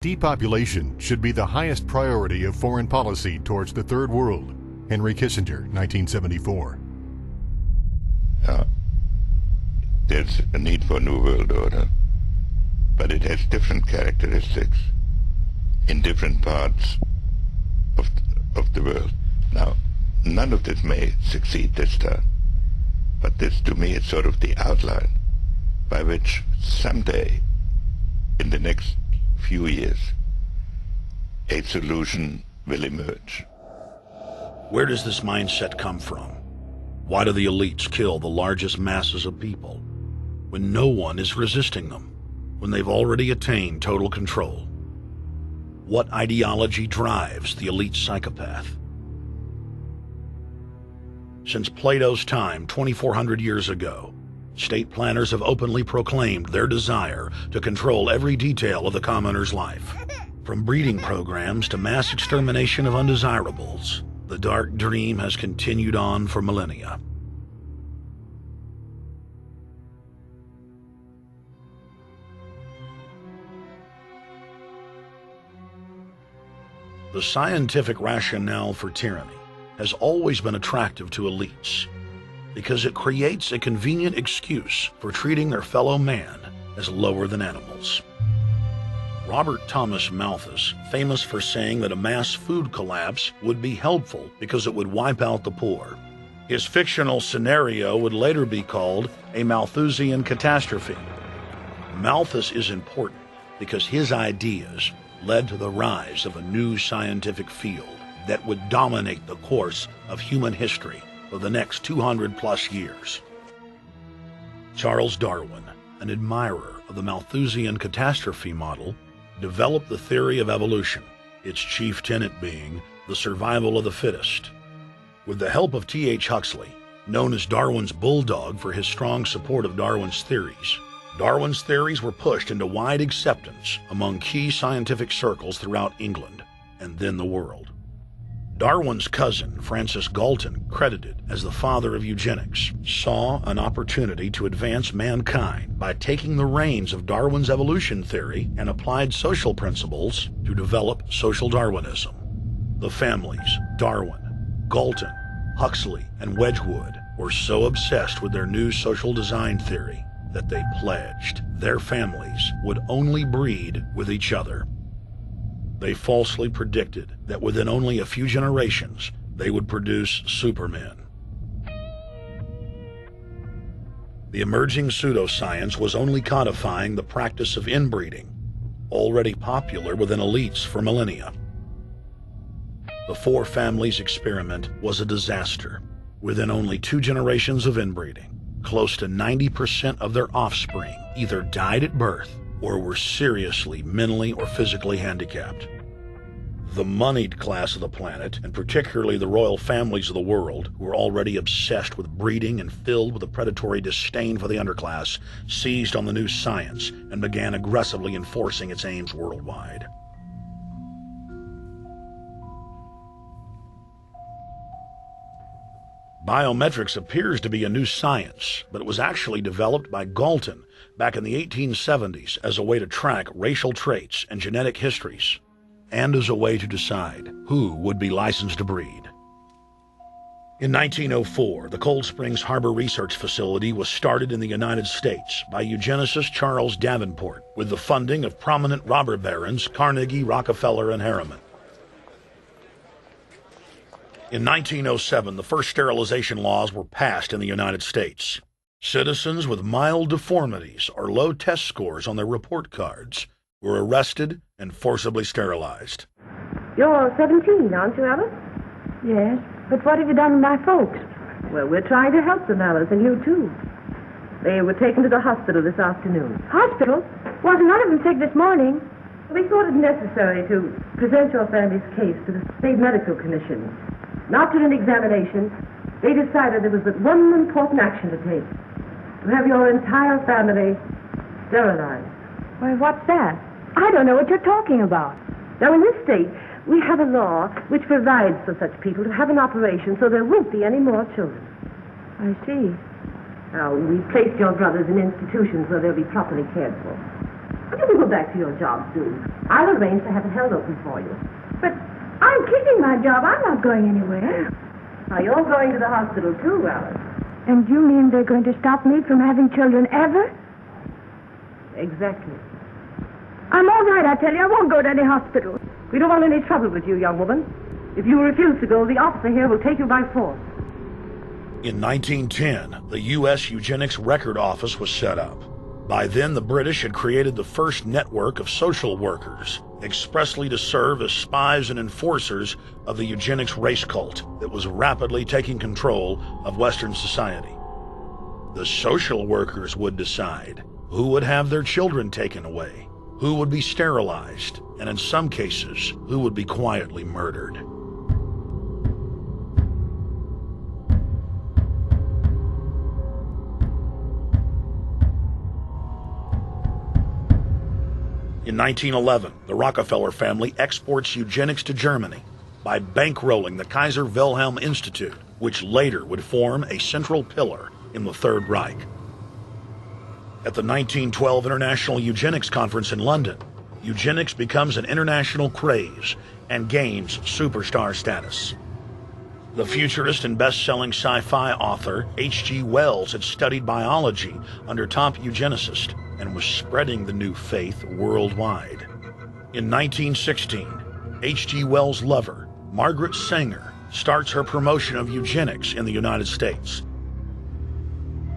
Depopulation should be the highest priority of foreign policy towards the Third World. Henry Kissinger, 1974. There's a need for a new world order, but it has different characteristics in different parts of the world. Now, none of this may succeed this time, but this to me is sort of the outline by which someday, in the next few years, a solution will emerge. Where does this mindset come from? Why do the elites kill the largest masses of people when no one is resisting them, when they've already attained total control? What ideology drives the elite psychopath? Since Plato's time, 2,400 years ago, state planners have openly proclaimed their desire to control every detail of the commoner's life. From breeding programs to mass extermination of undesirables, the dark dream has continued on for millennia. The scientific rationale for tyranny has always been attractive to elites because it creates a convenient excuse for treating their fellow man as lower than animals. Robert Thomas Malthus, famous for saying that a mass food collapse would be helpful because it would wipe out the poor. His fictional scenario would later be called a Malthusian catastrophe. Malthus is important because his ideas led to the rise of a new scientific field that would dominate the course of human history for the next 200+ years. Charles Darwin, an admirer of the Malthusian catastrophe model, developed the theory of evolution, its chief tenet being the survival of the fittest. With the help of T.H. Huxley, known as Darwin's bulldog for his strong support of Darwin's theories were pushed into wide acceptance among key scientific circles throughout England and then the world. Darwin's cousin, Francis Galton, credited as the father of eugenics, saw an opportunity to advance mankind by taking the reins of Darwin's evolution theory and applied social principles to develop social Darwinism. The families Darwin, Galton, Huxley, and Wedgwood were so obsessed with their new social design theory that they pledged their families would only breed with each other. They falsely predicted that within only a few generations, they would produce supermen. The emerging pseudoscience was only codifying the practice of inbreeding, already popular within elites for millennia. The four families experiment was a disaster. Within only 2 generations of inbreeding, close to 90% of their offspring either died at birth or were seriously mentally or physically handicapped. The moneyed class of the planet, and particularly the royal families of the world, who were already obsessed with breeding and filled with a predatory disdain for the underclass, seized on the new science and began aggressively enforcing its aims worldwide. Biometrics appears to be a new science, but it was actually developed by Galton back in the 1870s as a way to track racial traits and genetic histories, and as a way to decide who would be licensed to breed. In 1904, the Cold Springs Harbor Research Facility was started in the United States by eugenicist Charles Davenport with the funding of prominent robber barons Carnegie, Rockefeller, and Harriman. In 1907, the first sterilization laws were passed in the United States. Citizens with mild deformities or low test scores on their report cards were arrested and forcibly sterilized. You're 17, aren't you, Alice? Yes, but what have you done with my folks? Well, we're trying to help them, Alice, and you too. They were taken to the hospital this afternoon. Hospital? Wasn't none of them sick this morning? We thought it necessary to present your family's case to the State Medical Commission. After an examination, they decided there was but one important action to take: to have your entire family sterilized. Why, what's that? I don't know what you're talking about. Now, in this state, we have a law which provides for such people to have an operation so there won't be any more children. I see. Now, we've placed your brothers in institutions where they'll be properly cared for. You can go back to your job soon. I'll arrange to have it held open for you. But I'm keeping my job. I'm not going anywhere. Now, you're going to the hospital, too, Alice. And you mean they're going to stop me from having children ever? Exactly. I'm all right, I tell you. I won't go to any hospital. We don't want any trouble with you, young woman. If you refuse to go, the officer here will take you by force. In 1910, the U.S. Eugenics Record Office was set up. By then, the British had created the first network of social workers, expressly to serve as spies and enforcers of the eugenics race cult that was rapidly taking control of Western society. The social workers would decide who would have their children taken away, who would be sterilized, and in some cases, who would be quietly murdered. In 1911, the Rockefeller family exports eugenics to Germany by bankrolling the Kaiser Wilhelm Institute, which later would form a central pillar in the Third Reich. At the 1912 International Eugenics Conference in London, eugenics becomes an international craze and gains superstar status. The futurist and best-selling sci-fi author H.G. Wells had studied biology under top eugenicists and was spreading the new faith worldwide. In 1916, H.G. Wells' lover, Margaret Sanger, starts her promotion of eugenics in the United States.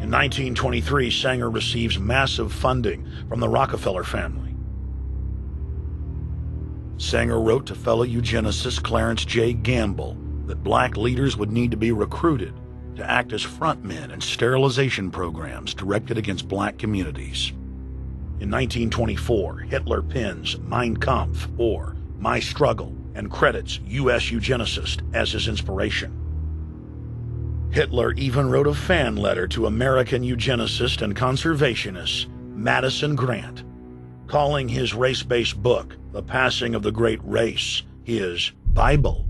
In 1923, Sanger receives massive funding from the Rockefeller family. Sanger wrote to fellow eugenicist Clarence J. Gamble that black leaders would need to be recruited to act as frontmen in sterilization programs directed against black communities. In 1924, Hitler pens Mein Kampf, or My Struggle, and credits U.S. eugenicist as his inspiration. Hitler even wrote a fan letter to American eugenicist and conservationist Madison Grant, calling his race-based book, The Passing of the Great Race, his Bible.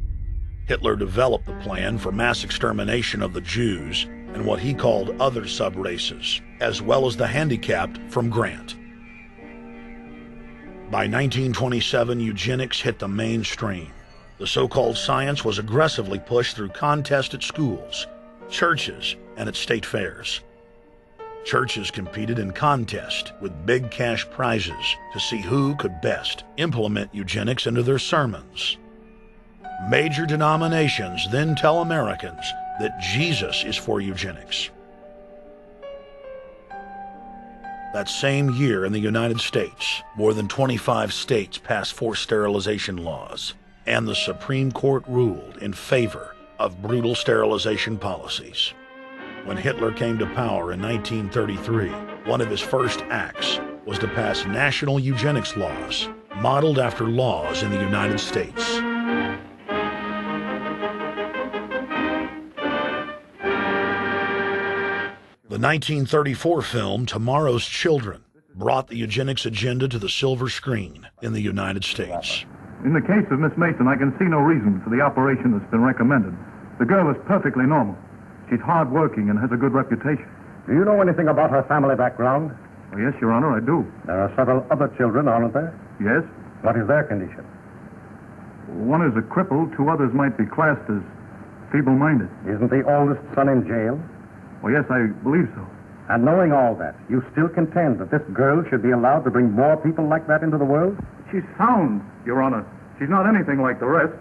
Hitler developed the plan for mass extermination of the Jews and what he called other sub-races, as well as the handicapped, from Grant. By 1927, eugenics hit the mainstream. The so-called science was aggressively pushed through contests at schools, churches, and at state fairs. Churches competed in contests with big cash prizes to see who could best implement eugenics into their sermons. Major denominations then tell Americans that Jesus is for eugenics. That same year in the United States, more than 25 states passed forced sterilization laws, and the Supreme Court ruled in favor of brutal sterilization policies. When Hitler came to power in 1933, one of his first acts was to pass national eugenics laws, modeled after laws in the United States. The 1934 film Tomorrow's Children brought the eugenics agenda to the silver screen in the United States. In the case of Miss Mason, I can see no reason for the operation that's been recommended. The girl is perfectly normal. She's hard-working and has a good reputation. Do you know anything about her family background? Oh, yes, Your Honor, I do. There are several other children, aren't there? Yes? What is their condition? One is a cripple. Two others might be classed as feeble-minded. Isn't the oldest son in jail? Oh, yes, I believe so. And knowing all that, you still contend that this girl should be allowed to bring more people like that into the world? She's sound, Your Honor. She's not anything like the rest.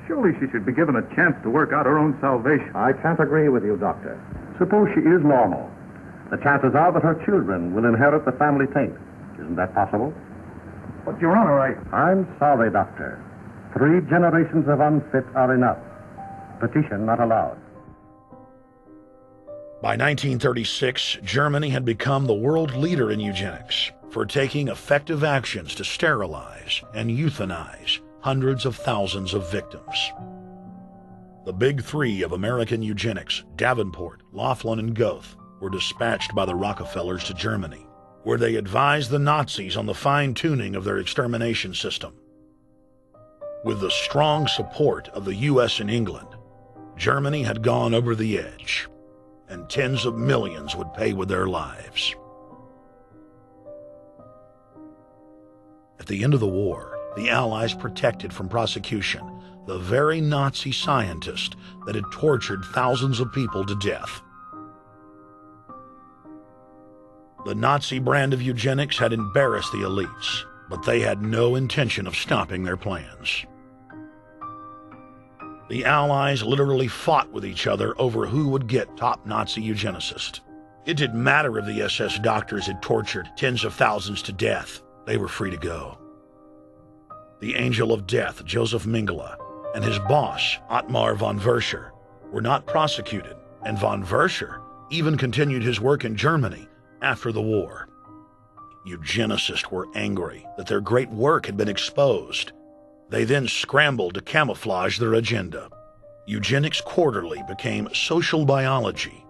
Surely she should be given a chance to work out her own salvation. I can't agree with you, Doctor. Suppose she is normal. The chances are that her children will inherit the family taint. Isn't that possible? But, Your Honor, I'm sorry, Doctor. 3 generations of unfit are enough. Petition not allowed. By 1936, Germany had become the world leader in eugenics for taking effective actions to sterilize and euthanize hundreds of thousands of victims. The big 3 of American eugenics, Davenport, Laughlin, and Goethe, were dispatched by the Rockefellers to Germany, where they advised the Nazis on the fine-tuning of their extermination system. With the strong support of the U.S. and England, Germany had gone over the edge, and tens of millions would pay with their lives. At the end of the war, the Allies protected from prosecution the very Nazi scientist that had tortured thousands of people to death. The Nazi brand of eugenics had embarrassed the elites, but they had no intention of stopping their plans. The Allies literally fought with each other over who would get top Nazi eugenicist. It didn't matter if the SS doctors had tortured tens of thousands to death. They were free to go. The Angel of Death, Joseph Mengele, and his boss, Ottmar von Verscher, were not prosecuted, and von Verscher even continued his work in Germany after the war. Eugenicists were angry that their great work had been exposed. They then scrambled to camouflage their agenda. Eugenics Quarterly became Social Biology.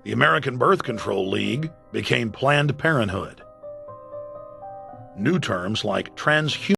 The American Birth Control League became Planned Parenthood. New terms like transhumanism